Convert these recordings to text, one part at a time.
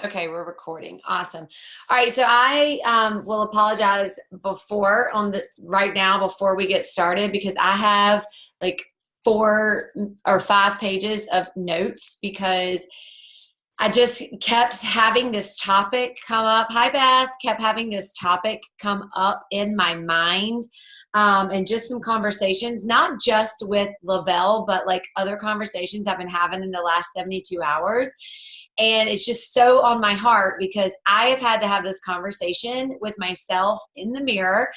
Okay, we're recording. Awesome. All right, so I will apologize before on the right now before we get started because I have like 4 or 5 pages of notes because I just kept having this topic come up. Hi, Beth. Kept having this topic come up in my mind, and just some conversations, not just with Lavelle, but like other conversations I've been having in the last 72 hours. And it's just so on my heart because I have had to have this conversation with myself in the mirror.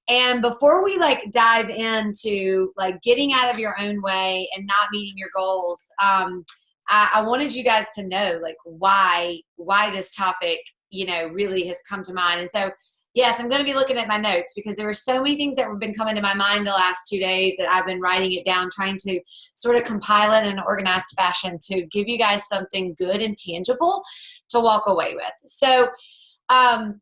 And before we like dive into like getting out of your own way and not meeting your goals, I wanted you guys to know like why this topic, really has come to mind. And so, yes, I'm going to be looking at my notes because there were so many things that have been coming to my mind the last 2 days that I've been writing it down, trying to sort of compile it in an organized fashion to give you guys something good and tangible to walk away with. So, hi,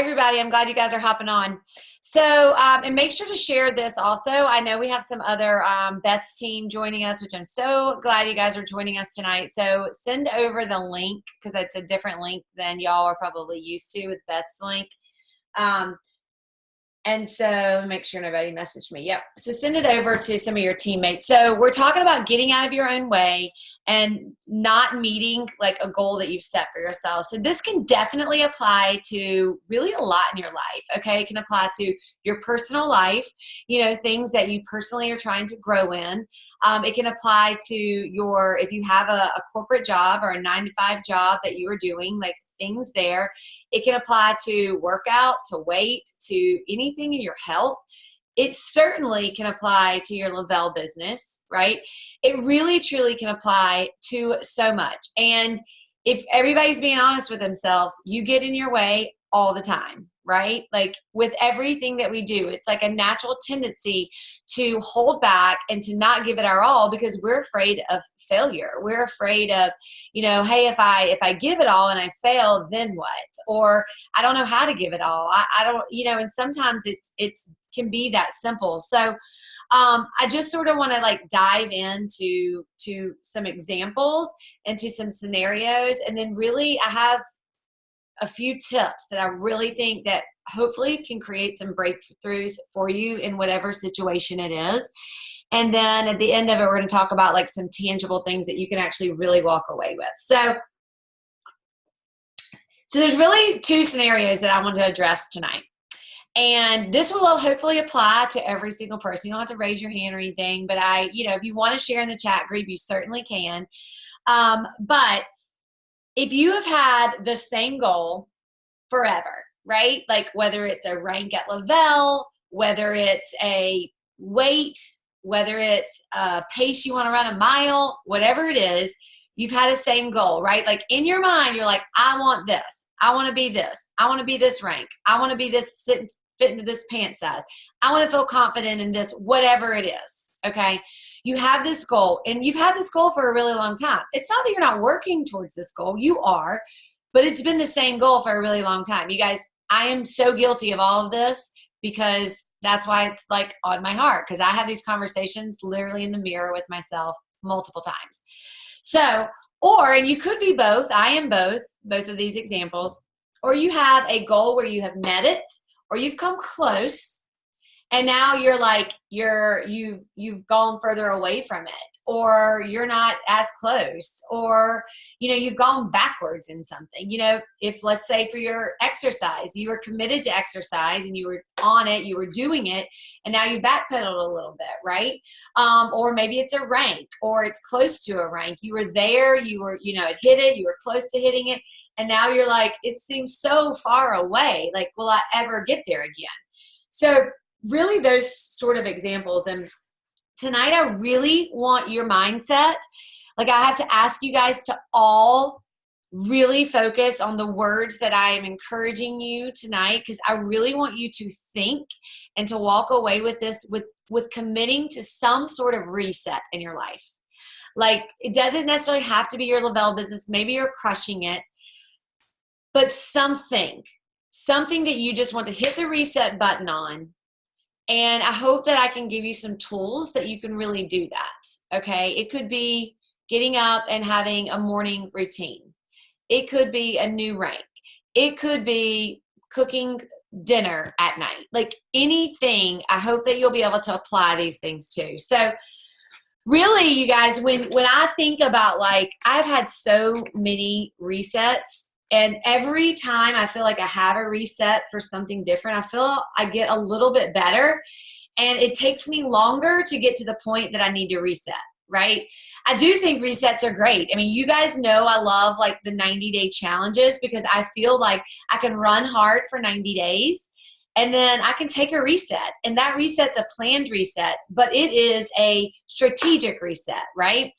everybody. I'm glad you guys are hopping on. So, and make sure to share this also. I know we have some other Beth's team joining us, which I'm so glad you guys are joining us tonight. So send over the link because it's a different link than y'all are probably used to with Beth's link. And so make sure nobody messaged me. Yep. So send it over to some of your teammates. So we're talking about getting out of your own way and not meeting like a goal that you've set for yourself. So this can definitely apply to really a lot in your life. Okay. It can apply to your personal life, things that you personally are trying to grow in. It can apply to if you have a corporate job or a 9-to-5 job that you are doing, like things there. It can apply to workout, to weight, to anything in your health. It certainly can apply to your Lavelle business, right? It really, truly can apply to so much. And if everybody's being honest with themselves, you get in your way all the time, right? Like with everything that we do, it's like a natural tendency to hold back and to not give it our all because we're afraid of failure. We're afraid of, hey, if I give it all and I fail, then what? Or I don't know how to give it all. I don't, and sometimes it's can be that simple. So I just sort of want to like dive into some examples and to some scenarios. And then really I have a few tips that I really think that hopefully can create some breakthroughs for you in whatever situation it is. And then at the end of it, we're going to talk about like some tangible things that you can actually really walk away with. So there's really 2 scenarios that I want to address tonight. And this will hopefully apply to every single person. You don't have to raise your hand or anything, but if you want to share in the chat group, you certainly can. But if you have had the same goal forever, right? Like whether it's a rank at Lavelle, whether it's a weight, whether it's a pace you want to run a mile, whatever it is, you've had the same goal, right? Like in your mind, you're like, I want this. I want to be this. I want to be this rank. I want to be this, fit into this pant size. I want to feel confident in this, whatever it is. Okay. You have this goal and you've had this goal for a really long time. It's not that you're not working towards this goal. You are, but it's been the same goal for a really long time. You guys, I am so guilty of all of this because that's why it's like on my heart because I have these conversations literally in the mirror with myself multiple times. So, and you could be both. I am both of these examples. Or you have a goal where you have met it or you've come close. And now you're like, you've gone further away from it, or you're not as close, or, you've gone backwards in something. If let's say for your exercise, you were committed to exercise and you were on it, you were doing it, and now you backpedaled a little bit, right? Or maybe it's a rank or it's close to a rank. You were there, you were, it hit it, you were close to hitting it. And now you're like, it seems so far away. Like, will I ever get there again? So really those sort of examples. And tonight I really want your mindset. Like I have to ask you guys to all really focus on the words that I am encouraging you tonight because I really want you to think and to walk away with this with committing to some sort of reset in your life. Like it doesn't necessarily have to be your Lavelle business. Maybe you're crushing it, but something that you just want to hit the reset button on. And I hope that I can give you some tools that you can really do that, okay? It could be getting up and having a morning routine. It could be a new rank. It could be cooking dinner at night. Like anything, I hope that you'll be able to apply these things to. So really, you guys, when I think about, like, I've had so many resets, and every time I feel like I have a reset for something different, I feel I get a little bit better, and it takes me longer to get to the point that I need to reset, right? I do think resets are great. I mean, you guys know I love like the 90-day challenges, because I feel like I can run hard for 90 days and then I can take a reset, and that reset's a planned reset, but it is a strategic reset, right?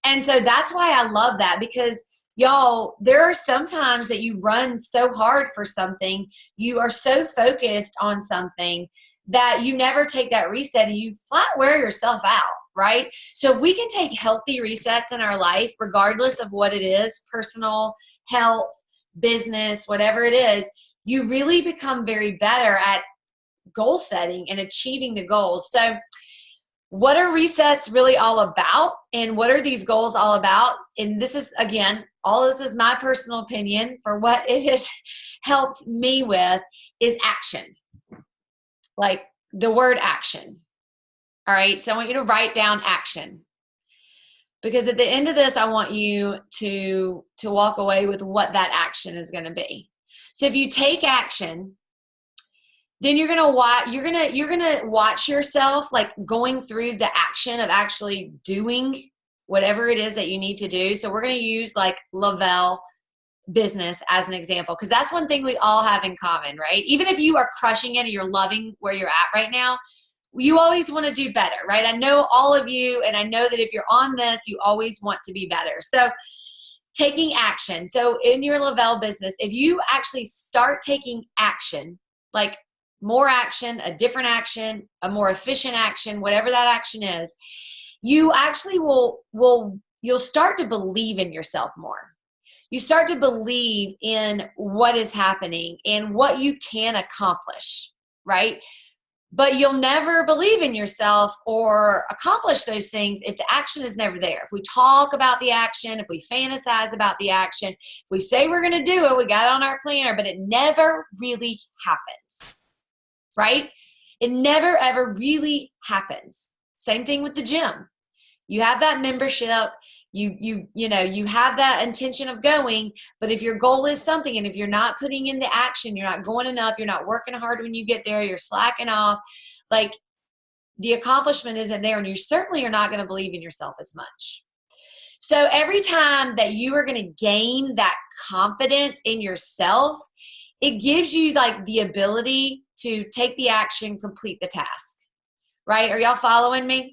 And so that's why I love that, because y'all, there are some times that you run so hard for something, you are so focused on something that you never take that reset, and you flat wear yourself out, right? So if we can take healthy resets in our life, regardless of what it is, personal, health, business, whatever it is, you really become very better at goal setting and achieving the goals. So what are resets really all about, and what are these goals all about? And this is, again, all this is my personal opinion for what it has helped me with, is action. Like the word action. All right, so I want you to write down action, because at the end of this, I want you to walk away with what that action is going to be. So if you take action, then you're gonna watch yourself like going through the action of actually doing whatever it is that you need to do. So we're gonna use like Le-Vel business as an example, because that's one thing we all have in common, right? Even if you are crushing it and you're loving where you're at right now, you always want to do better, right? I know all of you, and I know that if you're on this, you always want to be better. So taking action. So in your Le-Vel business, if you actually start taking action, like more action, a different action, a more efficient action, whatever that action is, you actually you'll start to believe in yourself more. You start to believe in what is happening and what you can accomplish, right? But you'll never believe in yourself or accomplish those things if the action is never there. If we talk about the action, if we fantasize about the action, if we say we're going to do it, we got it on our planner, but it never really happens, right? It never, ever really happens. Same thing with the gym. You have that membership, you have that intention of going, but if your goal is something, and if you're not putting in the action, you're not going enough, you're not working hard when you get there, you're slacking off, like the accomplishment isn't there, and you certainly are not going to believe in yourself as much. So every time that you are going to gain that confidence in yourself, it gives you like the ability to take the action, complete the task, right? Are y'all following me?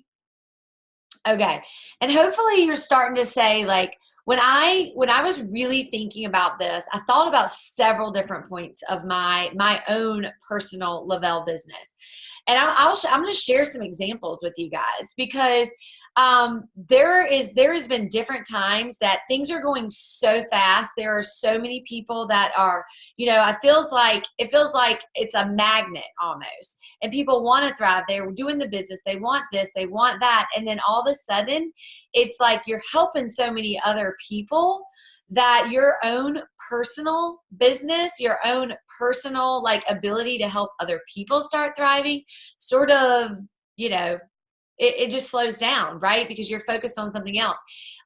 Okay. And hopefully you're starting to say, like, when I was really thinking about this, I thought about several different points of my own personal Le-Vel business. And I'm going to share some examples with you guys, because there has been different times that things are going so fast. There are so many people that are, it feels like it's a magnet almost, and people want to thrive. They're doing the business. They want this, they want that. And then all of a sudden it's like you're helping so many other people that your own personal business, your own personal like ability to help other people start thriving sort of, it just slows down, right? Because you're focused on something else.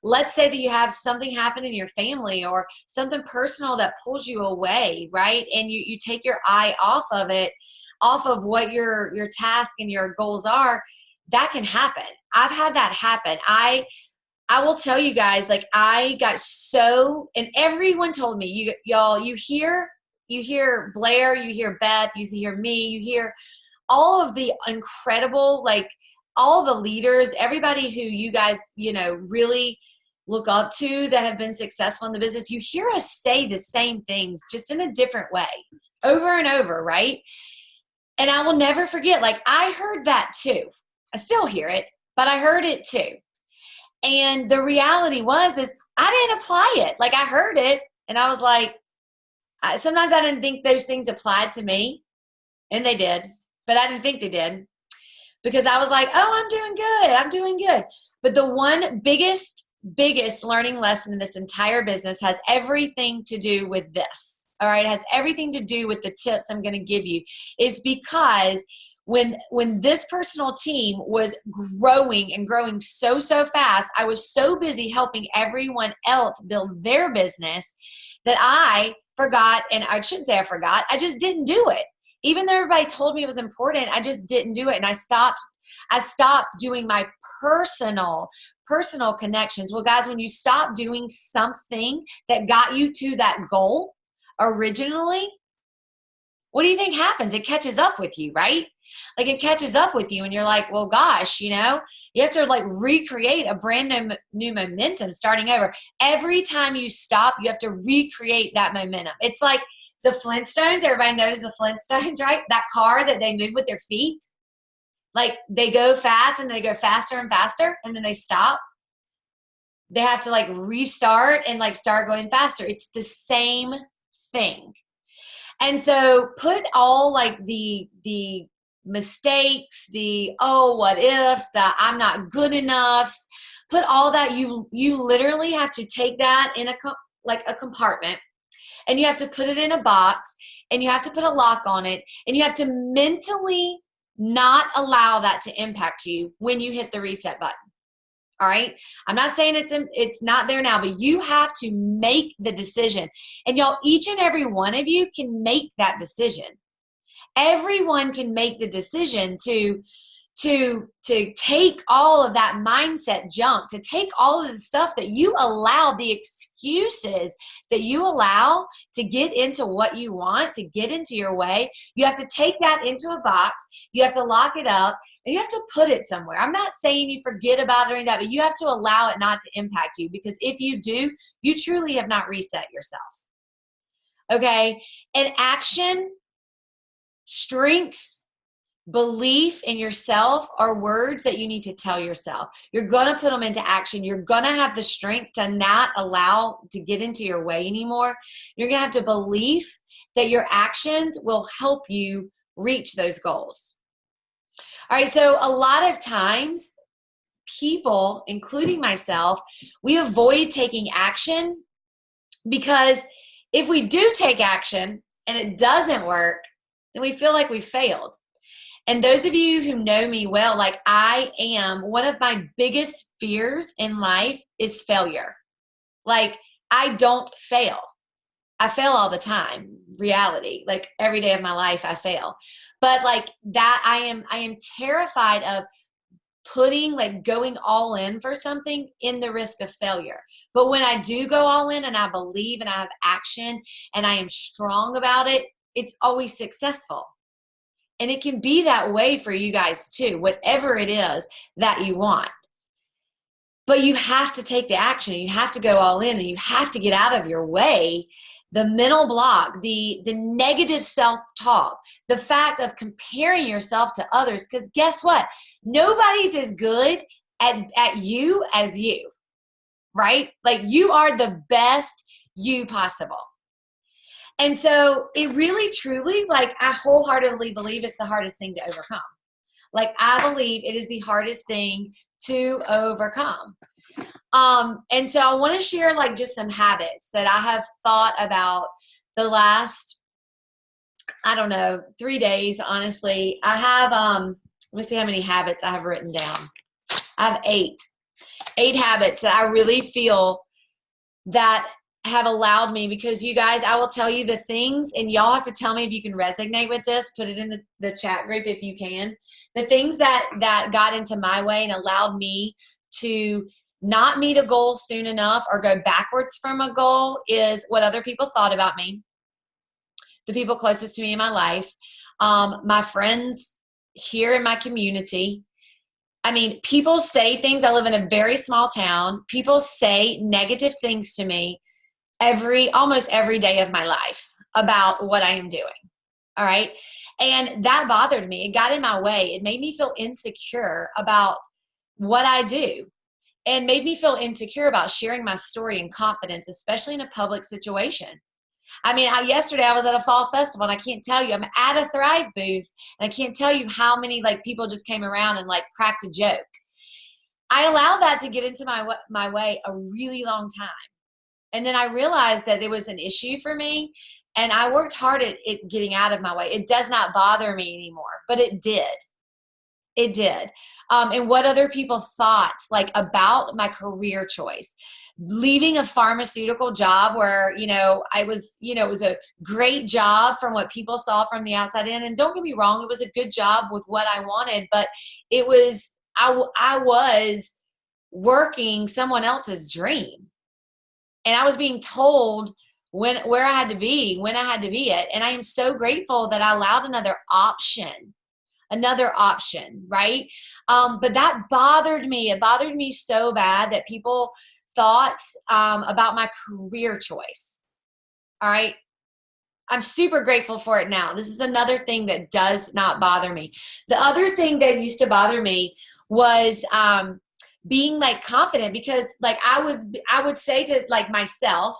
Let's say that you have something happen in your family or something personal that pulls you away, right? And you take your eye off of it, off of what your task and your goals are. That can happen. I've had that happen. I will tell you guys, like, I got so, and everyone told me, you hear Blair, you hear Beth, you hear me, you hear all of the incredible, like, all the leaders, everybody who you guys, really look up to that have been successful in the business. You hear us say the same things, just in a different way, over and over, right? And I will never forget, like, I heard that too. I still hear it, but I heard it too. And the reality is I didn't apply it. Like, I heard it and I was like, sometimes I didn't think those things applied to me, and they did, but I didn't think they did, because I was like, oh, I'm doing good. But the one biggest biggest learning lesson in this entire business has everything to do with this. All right, it has everything to do with the tips I'm going to give you, is because when this personal team was growing and growing so fast, I was so busy helping everyone else build their business that I forgot, and I shouldn't say I forgot, I just didn't do it. Even though everybody told me it was important, I just didn't do it. And I stopped doing my personal connections. Well, guys, when you stop doing something that got you to that goal originally, what do you think happens? It catches up with you, right? Like, it catches up with you and you're like, well, gosh, you have to like recreate a brand new momentum starting over. Every time you stop, you have to recreate that momentum. It's like the Flintstones. Everybody knows the Flintstones, right? That car that they move with their feet. Like, they go fast and they go faster and faster and then they stop. They have to like restart and like start going faster. It's the same thing. And so put all like the mistakes, the what ifs, the I'm not good enough, put all that. You literally have to take that in a compartment, and you have to put it in a box, and you have to put a lock on it, and you have to mentally not allow that to impact you when you hit the reset button. All right. I'm not saying it's not there now, but you have to make the decision. And y'all, each and every one of you can make that decision. Everyone can make the decision to take all of that mindset junk, to take all of the stuff that you allow, the excuses that you allow to get into what you want, to get into your way. You have to take that into a box. You have to lock it up, and you have to put it somewhere. I'm not saying you forget about it or anything, but you have to allow it not to impact you, because if you do, you truly have not reset yourself. Okay? And action, strength, belief in yourself are words that you need to tell yourself. You're going to put them into action. You're going to have the strength to not allow to get into your way anymore. You're going to have to believe that your actions will help you reach those goals. All right, so a lot of times people, including myself, we avoid taking action because if we do take action and it doesn't work, then we feel like we failed. And those of you who know me well, like, one of my biggest fears in life is failure. Like, I don't fail. I fail all the time, reality. Like, every day of my life, I fail. But like that, I am terrified of going all in for something in the risk of failure. But when I do go all in and I believe and I have action and I am strong about it, it's always successful. And it can be that way for you guys too, whatever it is that you want. But you have to take the action, and you have to go all in, and you have to get out of your way the mental block, the negative self-talk, the fact of comparing yourself to others. Because guess what? Nobody's as good at you as you, right? Like, you are the best you possible. And so it really, truly, like, I wholeheartedly believe it's the hardest thing to overcome. Like, I believe it is the hardest thing to overcome. And so I want to share like just some habits that I have thought about the last, 3 days, honestly. I have, let me see how many habits I have written down. I have 8 habits that I really feel that have allowed me, because you guys, I will tell you the things, and y'all have to tell me if you can resonate with this. Put it in the chat group if you can. The things that got into my way and allowed me to not meet a goal soon enough or go backwards from a goal is what other people thought about me, the people closest to me in my life, my friends here in my community. I mean, people say things. I live in a very small town. People say negative things to me almost every day of my life about what I am doing. All right. And that bothered me. It got in my way. It made me feel insecure about what I do, and made me feel insecure about sharing my story in confidence, especially in a public situation. I mean, yesterday I was at a fall festival, and I can't tell you, I'm at a Thrive booth, and I can't tell you how many like people just came around and like cracked a joke. I allowed that to get into my way a really long time. And then I realized that it was an issue for me, and I worked hard at it getting out of my way. It does not bother me anymore, but it did. It did. And what other people thought, like, about my career choice. Leaving a pharmaceutical job where, I was, it was a great job from what people saw from the outside in. And don't get me wrong, it was a good job with what I wanted, but it was, I was working someone else's dream. And I was being told where I had to be, when I had to be it. And I am so grateful that I allowed another option, right? But that bothered me. It bothered me so bad that people thought about my career choice. All right. I'm super grateful for it now. This is another thing that does not bother me. The other thing that used to bother me was being like confident, because like I would say to like myself,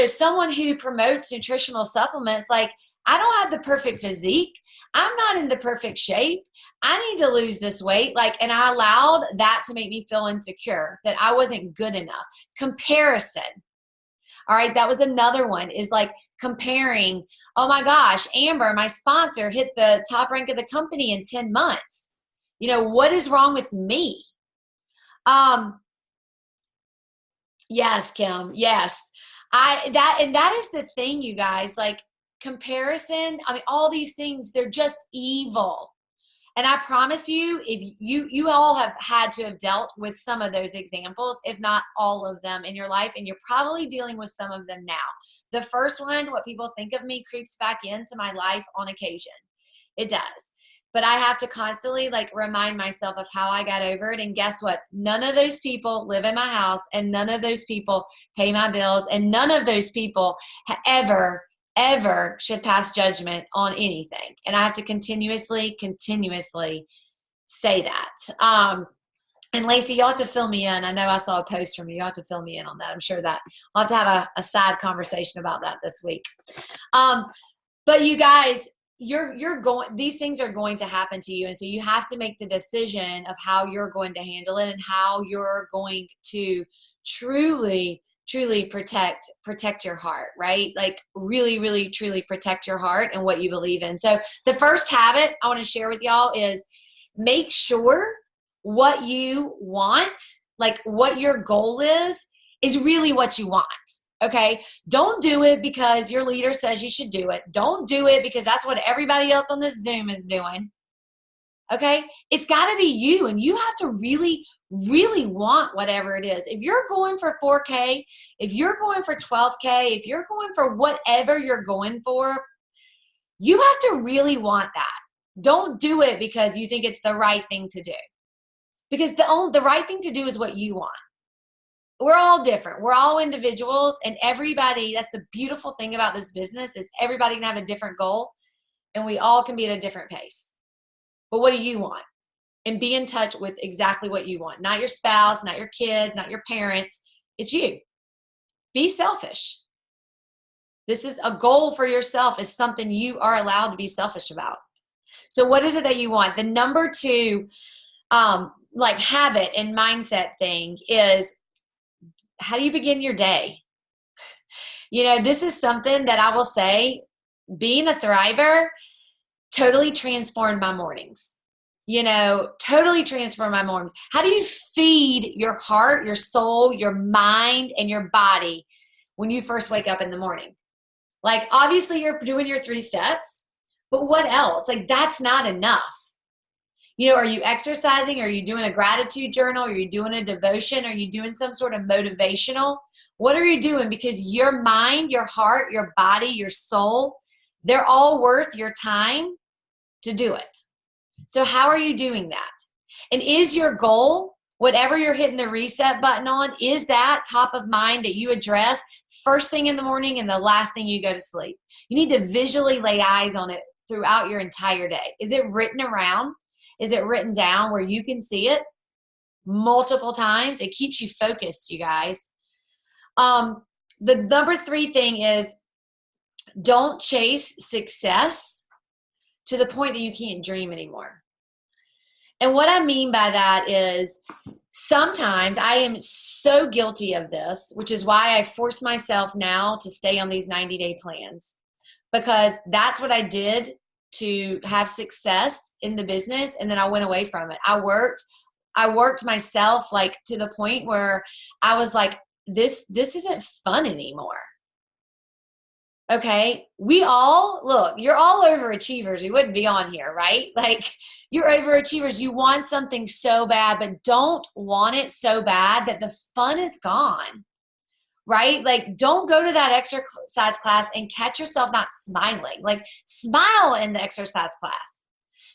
someone who promotes nutritional supplements, like, I don't have the perfect physique. I'm not in the perfect shape. I need to lose this weight. Like, and I allowed that to make me feel insecure, that I wasn't good enough. Comparison. All right. That was another one, is like comparing. Oh my gosh, Amber, my sponsor, hit the top rank of the company in 10 months. What is wrong with me? Yes, Kim. Yes. That is the thing, you guys, like, comparison. I mean, all these things, they're just evil. And I promise you, if you all have had to have dealt with some of those examples, if not all of them in your life, and you're probably dealing with some of them now. The first one, what people think of me, creeps back into my life on occasion. It does. But I have to constantly like remind myself of how I got over it. And guess what? None of those people live in my house, and none of those people pay my bills, and none of those people ever should pass judgment on anything. And I have to continuously say that. And Lacey, you'll have to fill me in. I know I saw a post from you. You'll have to fill me in on that. I'm sure that I'll have to have a side conversation about that this week. But you guys, these things are going to happen to you. And so you have to make the decision of how you're going to handle it, and how you're going to truly protect your heart, right? Like, really truly protect your heart and what you believe in. So the first habit I want to share with y'all is make sure what you want, like what your goal is really what you want. Okay. Don't do it because your leader says you should do it. Don't do it because that's what everybody else on this Zoom is doing. Okay. It's got to be you, and you have to really want whatever it is. If you're going for 4K, if you're going for 12K, if you're going for whatever you're going for, you have to really want that. Don't do it because you think it's the right thing to do, because the right thing to do is what you want. We're all different. We're all individuals, and everybody, that's the beautiful thing about this business, is everybody can have a different goal, and we all can be at a different pace. But what do you want? And be in touch with exactly what you want. Not your spouse, not your kids, not your parents. It's you. Be selfish. This is a goal for yourself, is something you are allowed to be selfish about. So what is it that you want? The number 2 like habit and mindset thing is, how do you begin your day? This is something that I will say, being a thriver totally transformed my mornings. Totally transformed my mornings. How do you feed your heart, your soul, your mind, and your body when you first wake up in the morning? Like, obviously you're doing your 3 steps, but what else? Like, that's not enough. Are you exercising? Are you doing a gratitude journal? Are you doing a devotion? Are you doing some sort of motivational? What are you doing? Because your mind, your heart, your body, your soul, they're all worth your time to do it. So how are you doing that? And is your goal, whatever you're hitting the reset button on, is that top of mind that you address first thing in the morning and the last thing you go to sleep? You need to visually lay eyes on it throughout your entire day. Is it written around? Is it written down where you can see it multiple times? It keeps you focused, you guys. The number 3 thing is, don't chase success to the point that you can't dream anymore. And what I mean by that is sometimes I am so guilty of this, which is why I force myself now to stay on these 90-day plans, because that's what I did to have success in the business. And then I went away from it. I worked myself like to the point where I was like, this isn't fun anymore. Okay. Look, you're all overachievers. You wouldn't be on here, right? Like, you're overachievers. You want something so bad, but don't want it so bad that the fun is gone, right? Like, don't go to that exercise class and catch yourself not smiling. Like, smile in the exercise class.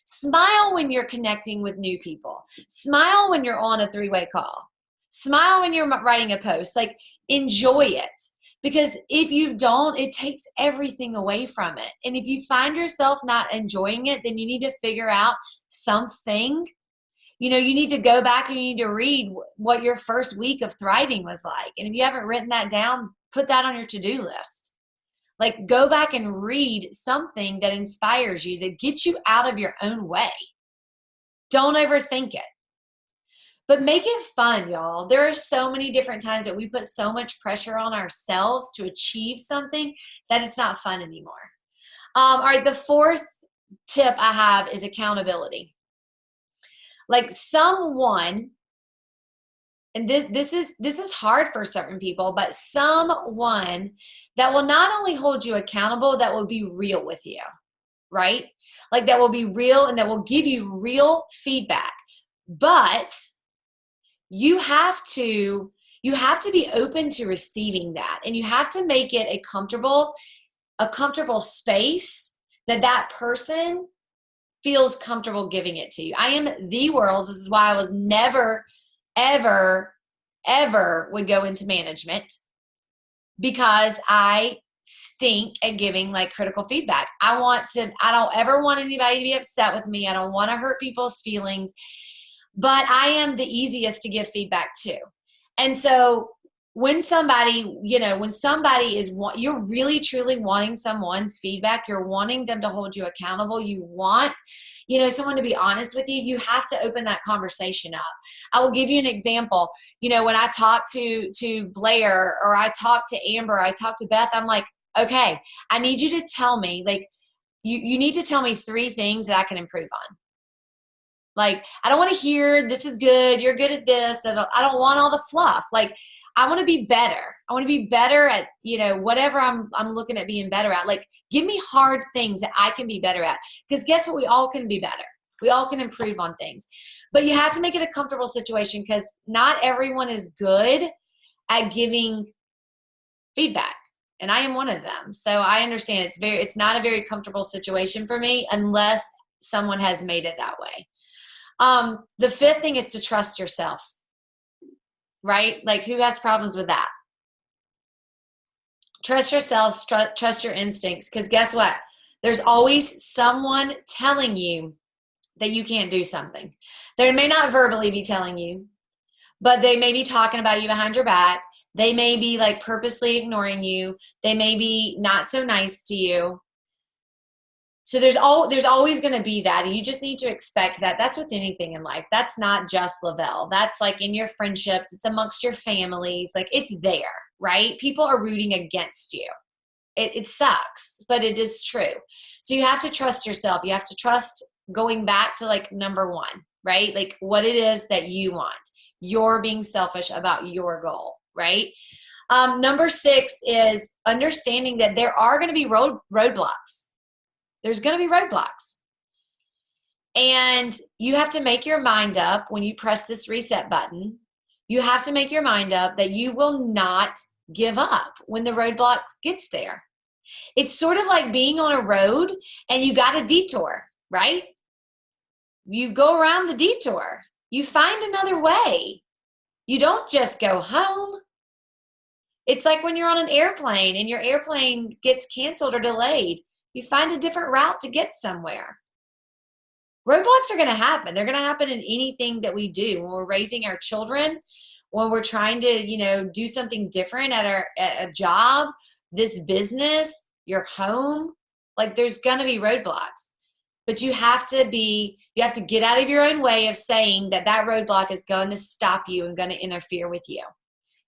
Smile when you're connecting with new people. Smile when you're on a 3-way call. Smile when you're writing a post. Like, enjoy it. Because if you don't, it takes everything away from it. And if you find yourself not enjoying it, then you need to figure out something. You need to go back and you need to read what your first week of thriving was like. And if you haven't written that down, put that on your to-do list. Like, go back and read something that inspires you, that gets you out of your own way. Don't overthink it. But make it fun, y'all. There are so many different times that we put so much pressure on ourselves to achieve something that it's not fun anymore. All right, the fourth tip I have is accountability. Like, someone, and this is hard for certain people, but someone that will not only hold you accountable, that will be real with you, right? Like, that will be real and that will give you real feedback. But you have to be open to receiving that, and you have to make it a comfortable space that person feels comfortable giving it to you. I am the world's. This is why I was never, ever, ever would go into management, because I stink at giving like critical feedback. I don't ever want anybody to be upset with me. I don't want to hurt people's feelings. But I am the easiest to give feedback to. And so when somebody is, you're really truly wanting someone's feedback, you're wanting them to hold you accountable, you want, someone to be honest with you, you have to open that conversation up. I will give you an example. When I talk to Blair, or I talk to Amber, I talk to Beth, I'm like, okay, I need you to tell me, like, you need to tell me 3 things that I can improve on. Like, I don't want to hear, this is good, you're good at this. I don't want all the fluff. Like, I want to be better. I want to be better at, whatever I'm looking at being better at. Like, give me hard things that I can be better at. Because guess what? We all can be better. We all can improve on things. But you have to make it a comfortable situation, because not everyone is good at giving feedback. And I am one of them. So I understand it's not a very comfortable situation for me unless someone has made it that way. The 5th thing is to trust yourself, right? Like, who has problems with that? Trust yourself, trust your instincts, because guess what? There's always someone telling you that you can't do something. They may not verbally be telling you, but they may be talking about you behind your back. They may be like purposely ignoring you. They may be not so nice to you. So there's always going to be that. And you just need to expect that. That's with anything in life. That's not just Lavelle. That's like in your friendships. It's amongst your families. Like, it's there, right? People are rooting against you. It sucks, but it is true. So you have to trust yourself. You have to trust, going back to like number 1, right? Like, what it is that you want. You're being selfish about your goal, right? Number 6 is understanding that there are going to be roadblocks. There's going to be roadblocks. And you have to make your mind up when you press this reset button. You have to make your mind up that you will not give up when the roadblock gets there. It's sort of like being on a road and you got a detour, right? You go around the detour. You find another way. You don't just go home. It's like when you're on an airplane and your airplane gets canceled or delayed. You find a different route to get somewhere. Roadblocks are going to happen. They're going to happen in anything that we do. When we're raising our children, when we're trying to, do something different at a job, this business, your home, like, there's going to be roadblocks. but you have to get out of your own way of saying that roadblock is going to stop you and going to interfere with you.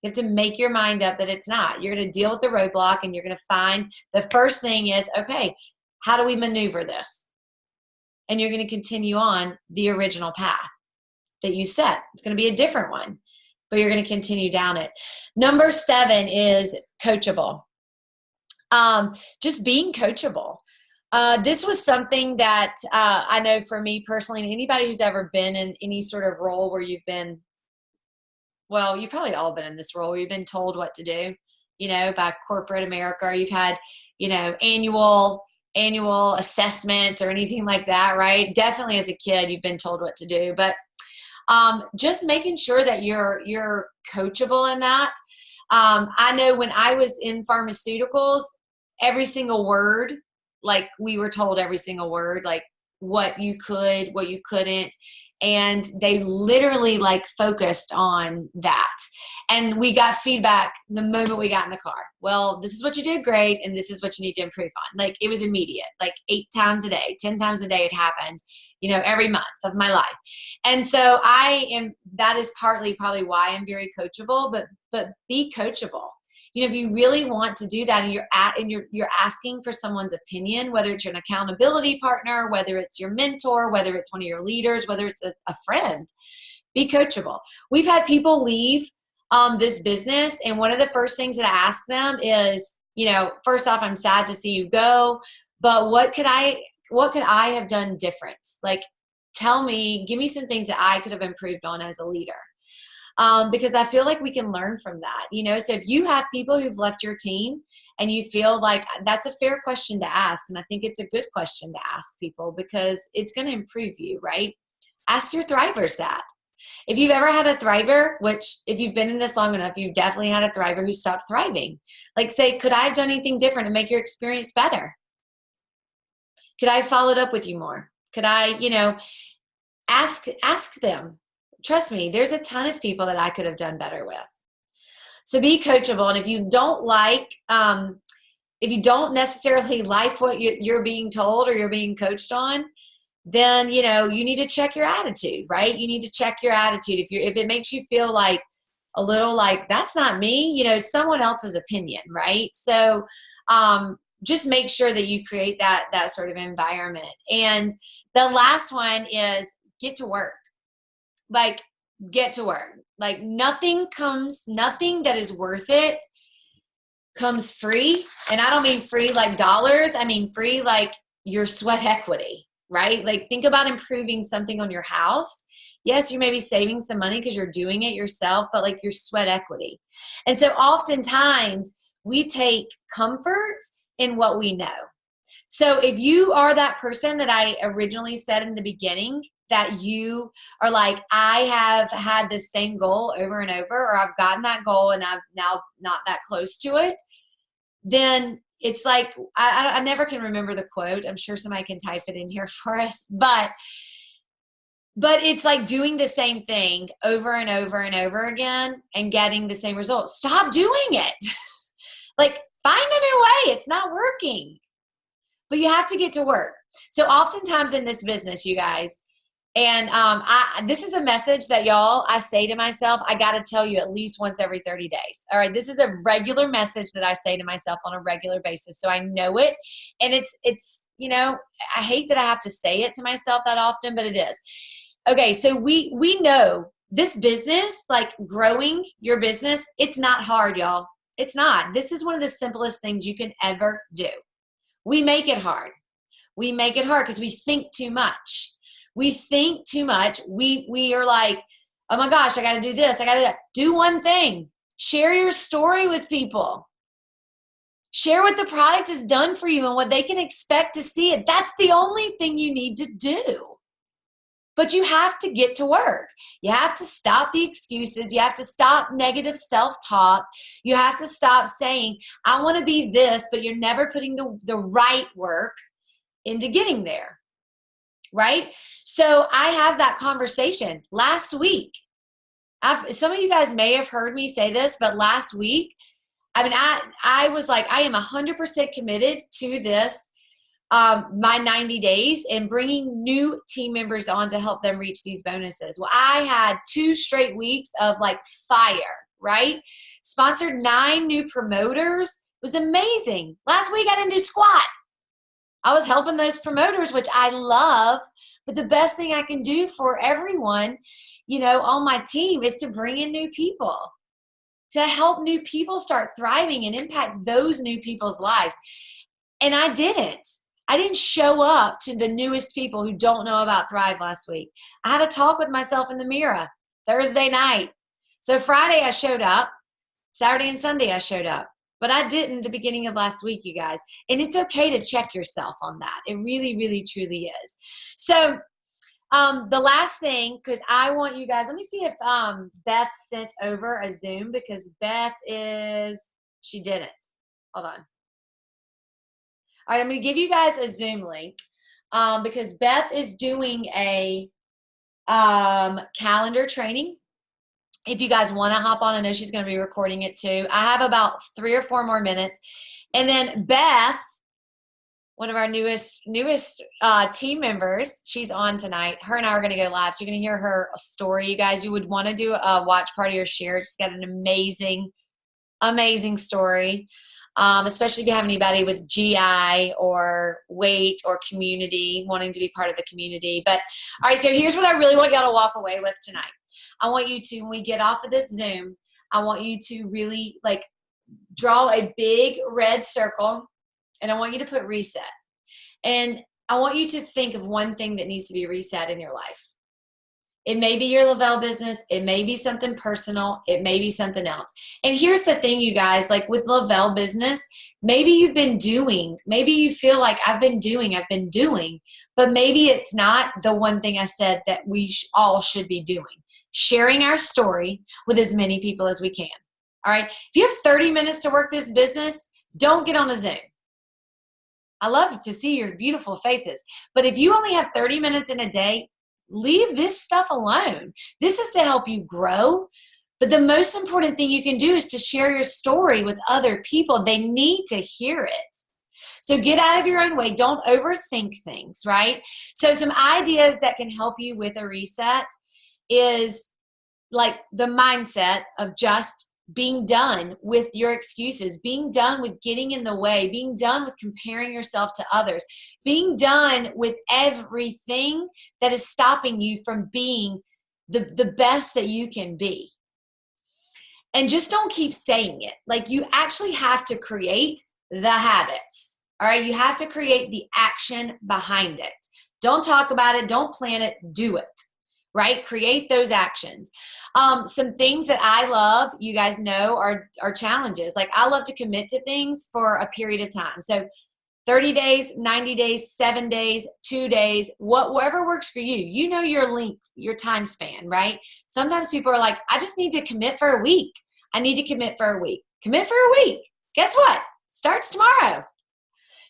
You have to make your mind up that it's not. You're going to deal with the roadblock, and you're going to find the first thing is, okay, how do we maneuver this? And you're going to continue on the original path that you set. It's going to be a different one, but you're going to continue down it. Number 7 is coachable. Just being coachable. This was something that I know for me personally, and anybody who's ever been in any sort of role where you've probably all been in this role where you've been told what to do, by corporate America, or you've had, annual assessments or anything like that, right? Definitely as a kid, you've been told what to do, but just making sure that you're coachable in that. I know when I was in pharmaceuticals, every single word, like we were told every single word, like what you could, what you couldn't. And they literally like focused on that. And we got feedback the moment we got in the car. Well, this is what you did great, and this is what you need to improve on. Like it was immediate, like 8 times a day, 10 times a day it happened, every month of my life. And so that is partly probably why I'm very coachable, but be coachable. If you really want to do that, and you're asking for someone's opinion, whether it's an accountability partner, whether it's your mentor, whether it's one of your leaders, whether it's a friend, be coachable. We've had people leave this business, and one of the first things that I ask them is, first off, I'm sad to see you go, but what could I have done different? Like, give me some things that I could have improved on as a leader. Because I feel like we can learn from that, so if you have people who've left your team and you feel like that's a fair question to ask, and I think it's a good question to ask people because it's going to improve you, right? Ask your thrivers that. If you've ever had a thriver, which if you've been in this long enough, you've definitely had a thriver who stopped thriving. Like say, could I have done anything different to make your experience better? Could I have followed up with you more? Could I, ask them. Trust me, there's a ton of people that I could have done better with. So be coachable. And if you don't necessarily like what you're being told or you're being coached on, then, you need to check your attitude, right? You need to check your attitude. If it makes you feel like a little like, that's not me, someone else's opinion, right? So just make sure that you create that sort of environment. And the last one is get to work. Like, get to work. Like, nothing that is worth it comes free. And I don't mean free like dollars. I mean free like your sweat equity, right? Like, think about improving something on your house. Yes, you may be saving some money because you're doing it yourself, but like your sweat equity. And so oftentimes we take comfort in what we know. So if you are that person that I originally said in the beginning, that you are like, I have had the same goal over and over, or I've gotten that goal and I'm now not that close to it, then it's like, I never can remember the quote. I'm sure somebody can type it in here for us, but it's like doing the same thing over and over and over again and getting the same results. Stop doing it. Like, find a new way. It's not working. But you have to get to work. So oftentimes in this business, you guys, and this is a message that I say to myself, I got to tell you at least once every 30 days. All right. This is a regular message that I say to myself on a regular basis. So I know it. And it's, I hate that I have to say it to myself that often, but it is. Okay. So we know this business, like growing your business, it's not hard, y'all. It's not. This is one of the simplest things you can ever do. We make it hard. We make it hard because we think too much. We think too much. We are like, oh my gosh, I got to do this. I got to do that. Do one thing. Share your story with people. Share what the product has done for you and what they can expect to see it. That's the only thing you need to do. But you have to get to work. You have to stop the excuses. You have to stop negative self-talk. You have to stop saying, I want to be this, but you're never putting the right work into getting there, right? So I have that conversation last week. Some of you guys may have heard me say this, but last week, I was like, I am 100% committed to this my 90 days and bringing new team members on to help them reach these bonuses. Well, I had 2 straight weeks of like fire, right? Sponsored 9 new promoters. It was amazing. Last week I didn't do squat. I was helping those promoters, which I love, but the best thing I can do for everyone, on my team is to bring in new people, to help new people start thriving and impact those new people's lives. And I didn't show up to the newest people who don't know about Thrive last week. I had a talk with myself in the mirror Thursday night. So Friday I showed up. Saturday and Sunday I showed up. But I didn't the beginning of last week, you guys. And it's okay to check yourself on that. It really, really, truly is. So the last thing, because I want you guys, let me see if Beth sent over a Zoom, because she didn't. Hold on. All right, I'm going to give you guys a Zoom link because Beth is doing a calendar training. If you guys want to hop on, I know she's going to be recording it too. I have about 3 or 4 more minutes. And then Beth, one of our newest team members, she's on tonight. Her and I are going to go live. So you're going to hear her story. You guys, you would want to do a watch party or share. She's got an amazing, amazing story. Especially if you have anybody with GI or weight or community, wanting to be part of the community. But all right, so here's what I really want y'all to walk away with tonight. I want you to, when we get off of this Zoom, I want you to really draw a big red circle, and I want you to put reset. And I want you to think of one thing that needs to be reset in your life. It may be your Lavelle business. It may be something personal. It may be something else. And here's the thing, you guys, with Lavelle business, maybe you've been doing, maybe you feel like I've been doing, but maybe it's not the one thing I said that we all should be doing. Sharing our story with as many people as we can. All right. If you have 30 minutes to work this business, don't get on a Zoom. I love to see your beautiful faces. But if you only have 30 minutes in a day, leave this stuff alone. This is to help you grow. But the most important thing you can do is to share your story with other people. They need to hear it. So get out of your own way. Don't overthink things, right? So some ideas that can help you with a reset is the mindset of just being done with your excuses, being done with getting in the way, being done with comparing yourself to others, being done with everything that is stopping you from being the best that you can be. And just don't keep saying it. You actually have to create the habits. All right. You have to create the action behind it. Don't talk about it. Don't plan it. Do it. Right? Create those actions. Some things that I love, you guys know, are challenges. I love to commit to things for a period of time. So 30 days, 90 days, 7 days, 2 days, whatever works for you. You know your length, your time span, right? Sometimes people are like, I just need to commit for a week. I need to commit for a week. Commit for a week. Guess what? Starts tomorrow.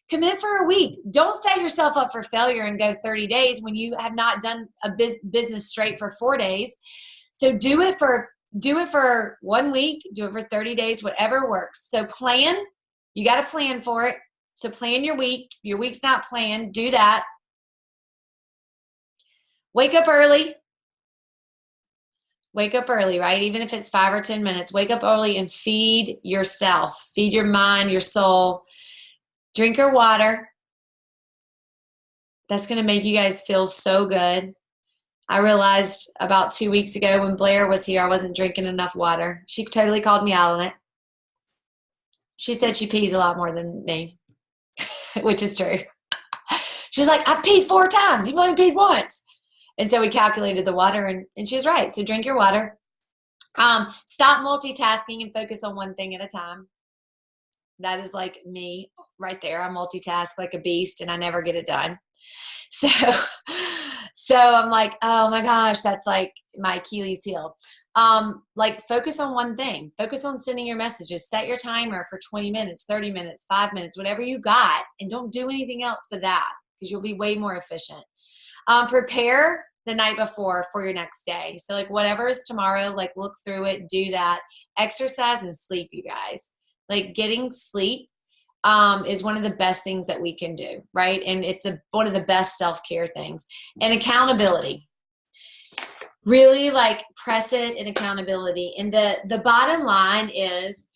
Commit for a week. Don't set yourself up for failure and go 30 days when you have not done a business straight for 4 days. So do it for 1 week, do it for 30 days, whatever works. So plan. You got to plan for it. So plan your week. If your week's not planned, do that. Wake up early. Wake up early, right? Even if it's 5 or 10 minutes, wake up early and feed yourself. Feed your mind, your soul. Drink your water. That's going to make you guys feel so good. I realized about 2 weeks ago when Blair was here, I wasn't drinking enough water. She totally called me out on it. She said she pees a lot more than me, which is true. She's like, I've peed 4 times. You've only peed once. And so we calculated the water, and she was right. So drink your water. Stop multitasking and focus on one thing at a time. That is me right there. I multitask like a beast and I never get it done. So I'm like, oh my gosh, that's my Achilles heel. Focus on one thing. Focus on sending your messages. Set your timer for 20 minutes, 30 minutes, 5 minutes, whatever you got, and don't do anything else but that, because you'll be way more efficient. Prepare the night before for your next day. So whatever is tomorrow, look through it, do that. Exercise and sleep, you guys. Getting sleep is one of the best things that we can do, right? And it's one of the best self-care things. And accountability. Really like press it in accountability. And the bottom line is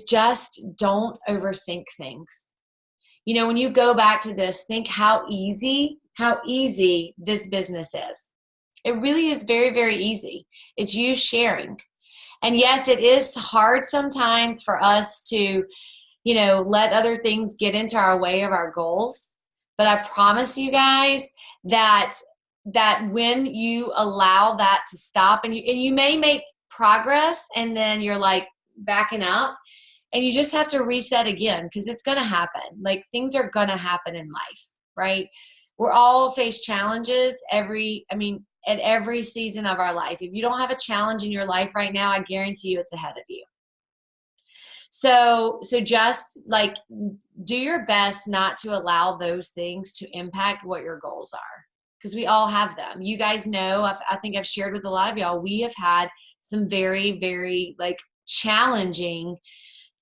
just don't overthink things. You know, when you go back to this, think how easy this business is. It really is very, very easy. It's you sharing. And yes, it is hard sometimes for us to, you know, let other things get into our way of our goals. But I promise you guys that when you allow that to stop, and you may make progress and then you're like backing up, and you just have to reset again, because it's going to happen. Like, things are going to happen in life, right? We're all face challenges at every season of our life. If you don't have a challenge in your life right now, I guarantee you it's ahead of you. So just like do your best not to allow those things to impact what your goals are, because we all have them. You guys know, I think I've shared with a lot of y'all, we have had some very, very like challenging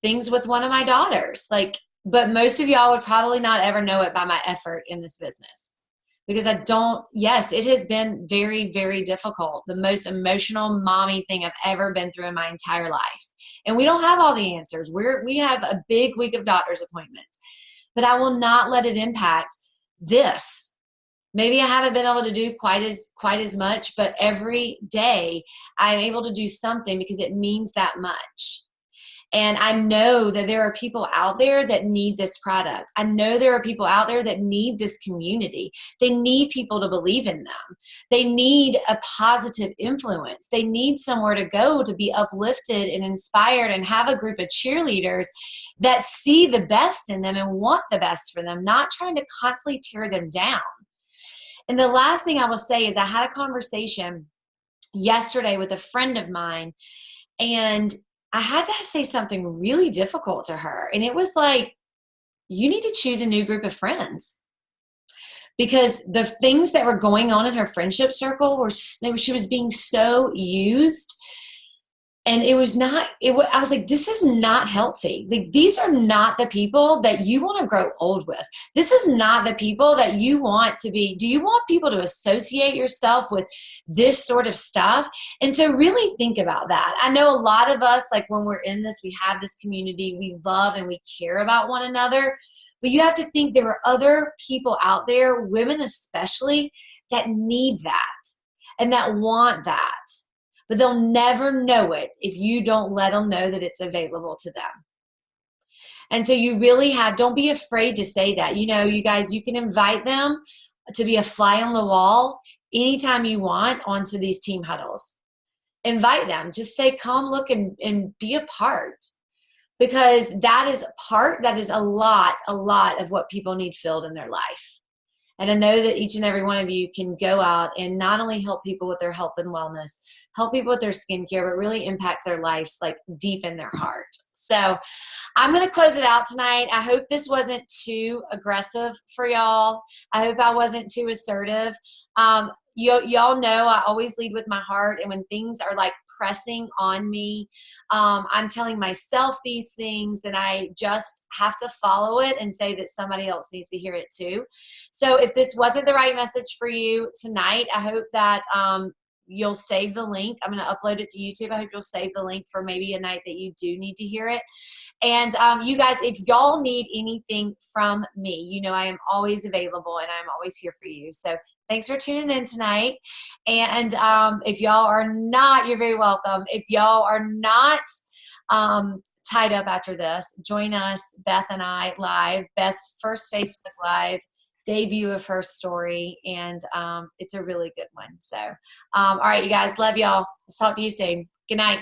things with one of my daughters. Like, but most of y'all would probably not ever know it by my effort in this business, because yes, it has been very, very difficult. The most emotional mommy thing I've ever been through in my entire life. And we don't have all the answers. We have a big week of doctor's appointments, but I will not let it impact this. Maybe I haven't been able to do quite as much, but every day I'm able to do something because it means that much. And I know that there are people out there that need this product. I know there are people out there that need this community. They need people to believe in them. They need a positive influence. They need somewhere to go to be uplifted and inspired and have a group of cheerleaders that see the best in them and want the best for them, not trying to constantly tear them down. And the last thing I will say is I had a conversation yesterday with a friend of mine, and I had to say something really difficult to her. And it was like, you need to choose a new group of friends, because the things that were going on in her friendship circle she was being so used. And I was like, this is not healthy. Like, these are not the people that you want to grow old with. This is not the people that you want to be. Do you want people to associate yourself with this sort of stuff? And so really think about that. I know a lot of us, like when we're in this, we have this community, we love and we care about one another. But you have to think there are other people out there, women especially, that need that and that want that. But they'll never know it if you don't let them know that it's available to them. And so you really don't be afraid to say that. You know, you guys, you can invite them to be a fly on the wall anytime you want onto these team huddles. Invite them. Just say, come look and be a part. Because that is a lot of what people need filled in their life. And I know that each and every one of you can go out and not only help people with their health and wellness, help people with their skincare, but really impact their lives like deep in their heart. So I'm going to close it out tonight. I hope this wasn't too aggressive for y'all. I hope I wasn't too assertive. Y'all know I always lead with my heart. And when things are like pressing on me, I'm telling myself these things, and I just have to follow it and say that somebody else needs to hear it too. So if this wasn't the right message for you tonight, I hope that you'll save the link. I'm going to upload it to YouTube. I hope you'll save the link for maybe a night that you do need to hear it. And you guys, if y'all need anything from me, you know I am always available and I'm always here for you. So thanks for tuning in tonight. And if y'all are not, you're very welcome. If y'all are not tied up after this, join us, Beth and I, live. Beth's first Facebook Live debut of her story, and it's a really good one. So all right, you guys, love y'all. Talk to you soon. Good night.